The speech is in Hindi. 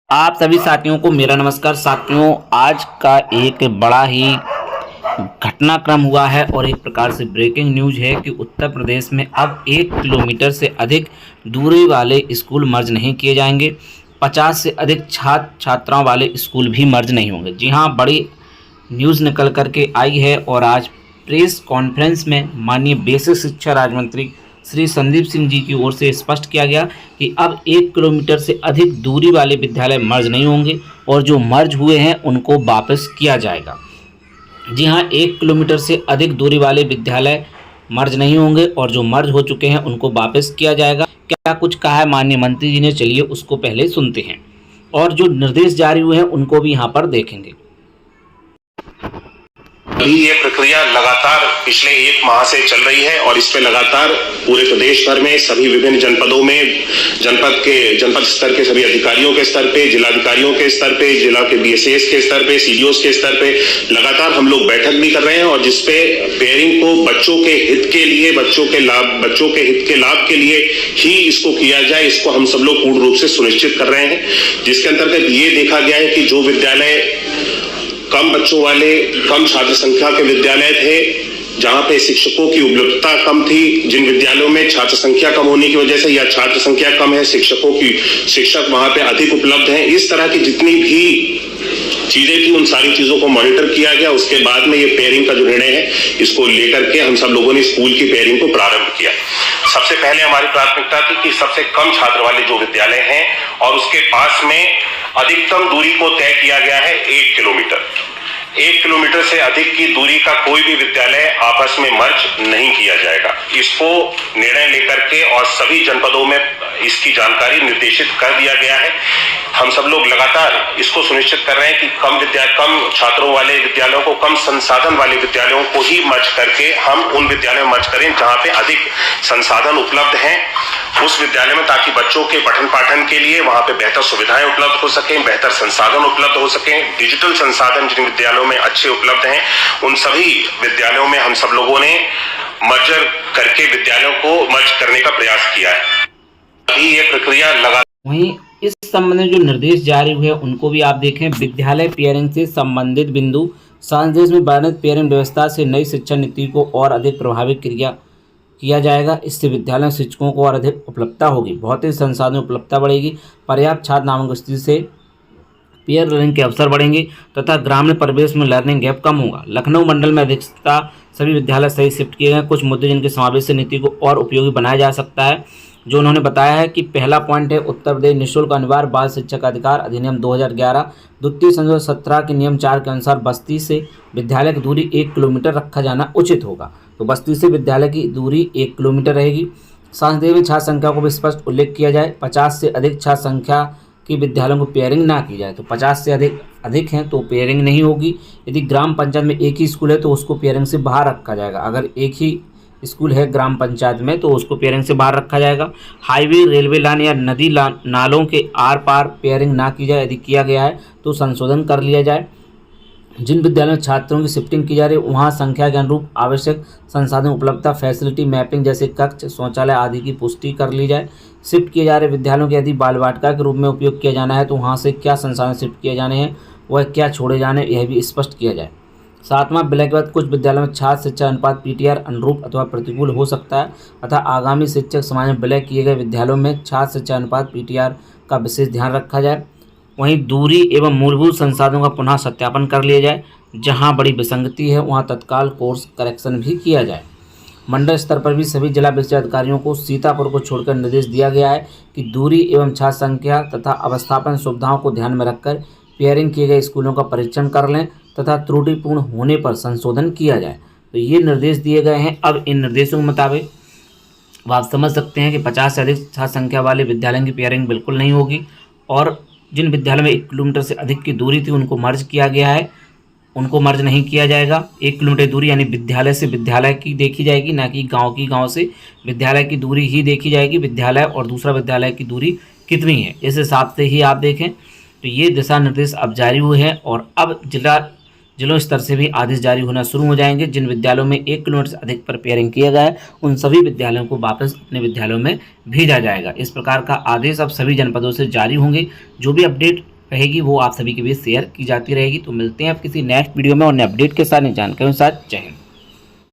आप सभी साथियों को मेरा नमस्कार। साथियों, आज का एक बड़ा ही घटनाक्रम हुआ है और एक प्रकार से ब्रेकिंग न्यूज़ है कि उत्तर प्रदेश में अब 1 किलोमीटर से अधिक दूरी वाले स्कूल मर्ज नहीं किए जाएंगे। 50 से अधिक छात्र छात्राओं वाले स्कूल भी मर्ज नहीं होंगे। जी हाँ, बड़ी न्यूज़ निकल करके आई है और आज प्रेस कॉन्फ्रेंस में माननीय बेसिक शिक्षा राज्य मंत्री श्री संदीप सिंह जी की ओर से स्पष्ट किया गया कि अब 1 किलोमीटर से अधिक दूरी वाले विद्यालय मर्ज नहीं होंगे और जो मर्ज हुए हैं उनको वापस किया जाएगा। जी हाँ, 1 किलोमीटर से अधिक दूरी वाले विद्यालय मर्ज नहीं होंगे और जो मर्ज हो चुके हैं उनको वापस किया जाएगा। क्या कुछ कहा है माननीय मंत्री जी ने, चलिए उसको पहले सुनते हैं और जो निर्देश जारी हुए हैं उनको भी यहाँ पर देखेंगे। अभी ये प्रक्रिया लगातार पिछले 1 माह से चल रही है और इस पे लगातार पूरे प्रदेश भर में सभी विभिन्न जनपदों में जनपद स्तर के सभी अधिकारियों के स्तर पे, जिलाधिकारियों के स्तर पे, जिला के बीएसएस के स्तर पे, सीडीओस के स्तर पे लगातार हम लोग बैठक भी कर रहे हैं और जिसपे पेयरिंग को बच्चों के हित के लिए, बच्चों के हित के लाभ के लिए ही इसको किया जाए, इसको हम सब लोग पूर्ण रूप से सुनिश्चित कर रहे हैं। जिसके अंतर्गत ये देखा गया है कि जो विद्यालय कम बच्चों वाले, कम छात्र संख्या के विद्यालय थे, जहां पे शिक्षकों की उपलब्धता कम थी, जिन विद्यालयों में छात्र संख्या कम होने की वजह से या छात्र संख्या कम है, शिक्षक वहां पे अधिक उपलब्ध हैं, इस तरह की जितनी भी चीजें थी उन सारी चीजों को मॉनिटर किया गया। उसके बाद में ये पेयरिंग का जो निर्णय है इसको लेकर के हम सब लोगों ने स्कूल की पेयरिंग को प्रारंभ किया। सबसे पहले हमारी प्राथमिकता थी कि सबसे कम छात्र वाले जो विद्यालय हैं और उसके पास में अधिकतम दूरी को तय किया गया है 1 किलोमीटर। 1 किलोमीटर से अधिक की दूरी का कोई भी विद्यालय आपस में मर्ज नहीं किया जाएगा। इसको निर्णय लेकर के और सभी जनपदों में इसकी जानकारी निर्देशित कर दिया गया है। हम सब लोग लगातार इसको सुनिश्चित कर रहे हैं कि कम छात्रों वाले विद्यालयों को, कम संसाधन वाले विद्यालयों को ही मर्ज करके हम उन विद्यालयों में मर्ज करें जहां पे अधिक संसाधन उपलब्ध हैं उस विद्यालय में, ताकि बच्चों के पठन पाठन के लिए वहां पे बेहतर सुविधाएं उपलब्ध हो सकें, बेहतर संसाधन उपलब्ध हो सकें। डिजिटल संसाधन जिन विद्यालयों में अच्छे उपलब्ध हैं उन सभी विद्यालयों में हम सब लोगों ने मर्जर करके विद्यालयों को मर्ज करने का प्रयास किया है। अभी ये प्रक्रिया लगा। वहीं इस संबंध में जो निर्देश जारी हुए उनको भी आप देखें। विद्यालय पेयरिंग से संबंधित बिंदु, संदेश में वर्णित पेयरिंग व्यवस्था से नई शिक्षा नीति को और अधिक प्रभावी किया जाएगा। इससे विद्यालय शिक्षकों को और अधिक उपलब्धता होगी, भौतिक संसाधन उपलब्धता बढ़ेगी, पर्याप्त छात्र नामक स्थिति से पेयर लर्निंग के अवसर बढ़ेंगे तथा ग्रामीण परिवेश में लर्निंग गैप कम होगा। लखनऊ मंडल में अधिकता सभी विद्यालय सही शिफ्ट किए गए। कुछ मुद्दे जिनके समावेश से नीति को और उपयोगी बनाया जा सकता है, जो उन्होंने बताया है कि पहला पॉइंट है उत्तर प्रदेश निःशुल्क अनिवार्य बाल शिक्षक अधिकार अधिनियम 2011, द्वितीय संशोधन 17 के नियम 4 के अनुसार बस्ती से विद्यालय की दूरी 1 किलोमीटर रखा जाना उचित होगा। तो बस्ती से विद्यालय की दूरी 1 किलोमीटर रहेगी। संदेश में छात्र संख्या को भी स्पष्ट उल्लेख किया जाए। 50 से अधिक छात्र संख्या की विद्यालयों को पेयरिंग ना की जाए। तो 50 से अधिक हैं तो पेयरिंग नहीं होगी। यदि ग्राम पंचायत में एक ही स्कूल है तो उसको पेयरिंग से बाहर रखा जाएगा। अगर एक ही स्कूल है ग्राम पंचायत में तो उसको पेयरिंग से बाहर रखा जाएगा। हाईवे, रेलवे लाइन या नदी नालों के आर पार पेयरिंग ना की जाए। यदि किया गया है तो संशोधन कर लिया जाए। जिन विद्यालयों में छात्रों की शिफ्टिंग की जा रही है वहाँ संख्या के अनुरूप आवश्यक संसाधन उपलब्धता, फैसिलिटी मैपिंग जैसे कक्ष, शौचालय आदि की पुष्टि कर ली जाए। शिफ्ट किए जा रहे विद्यालयों के यदि बाल वाटिका के रूप में उपयोग किया जाना है तो वहाँ से क्या संसाधन शिफ्ट किए जाने हैं, वह क्या छोड़े जाने, यह भी स्पष्ट किया जाए। 7वां विलय के बाद कुछ विद्यालयों में छात्र शिक्षा अनुपात पीटीआर अनुरूप अथवा प्रतिकूल हो सकता है अतः आगामी शिक्षक समाज में विलय किए गए विद्यालयों में छात्र शिक्षा अनुपात पीटीआर का विशेष ध्यान रखा जाए। वहीं दूरी एवं मूलभूत संसाधनों का पुनः सत्यापन कर लिया जाए। जहां बड़ी विसंगति है वहां तत्काल कोर्स करेक्शन भी किया जाए। मंडल स्तर पर भी सभी जिला विशिष्ट अधिकारियों को सीतापुर को छोड़कर निर्देश दिया गया है कि दूरी एवं छात्र संख्या तथा अवस्थापन सुविधाओं को ध्यान में रखकर पेयरिंग किए गए स्कूलों का परीक्षण कर लें तथा त्रुटिपूर्ण होने पर संशोधन किया जाए। तो ये निर्देश दिए गए हैं। अब इन निर्देशों के मुताबिक आप समझ सकते हैं कि 50 से अधिक छात्र संख्या वाले विद्यालयों की पेयरिंग बिल्कुल नहीं होगी और जिन विद्यालयों में 1 किलोमीटर से अधिक की दूरी थी उनको मर्ज किया गया है, उनको मर्ज नहीं किया जाएगा। 1 किलोमीटर दूरी यानी विद्यालय से विद्यालय की देखी जाएगी, ना कि गांव से विद्यालय की दूरी ही देखी जाएगी। विद्यालय और दूसरा विद्यालय की दूरी कितनी है इस हिसाब से ही आप देखें। तो ये दिशा निर्देश अब जारी हुए हैं और अब जिलों स्तर से भी आदेश जारी होना शुरू हो जाएंगे। जिन विद्यालयों में 1 किलोमीटर से अधिक पर पेयरिंग किया गया है उन सभी विद्यालयों को वापस अपने विद्यालयों में भेजा जाएगा। इस प्रकार का आदेश अब सभी जनपदों से जारी होंगे। जो भी अपडेट रहेगी वो आप सभी के बीच शेयर की जाती रहेगी। तो मिलते हैं आप किसी नेक्स्ट वीडियो में और नए अपडेट के साथ, जानकारी के साथ। जय हिंद।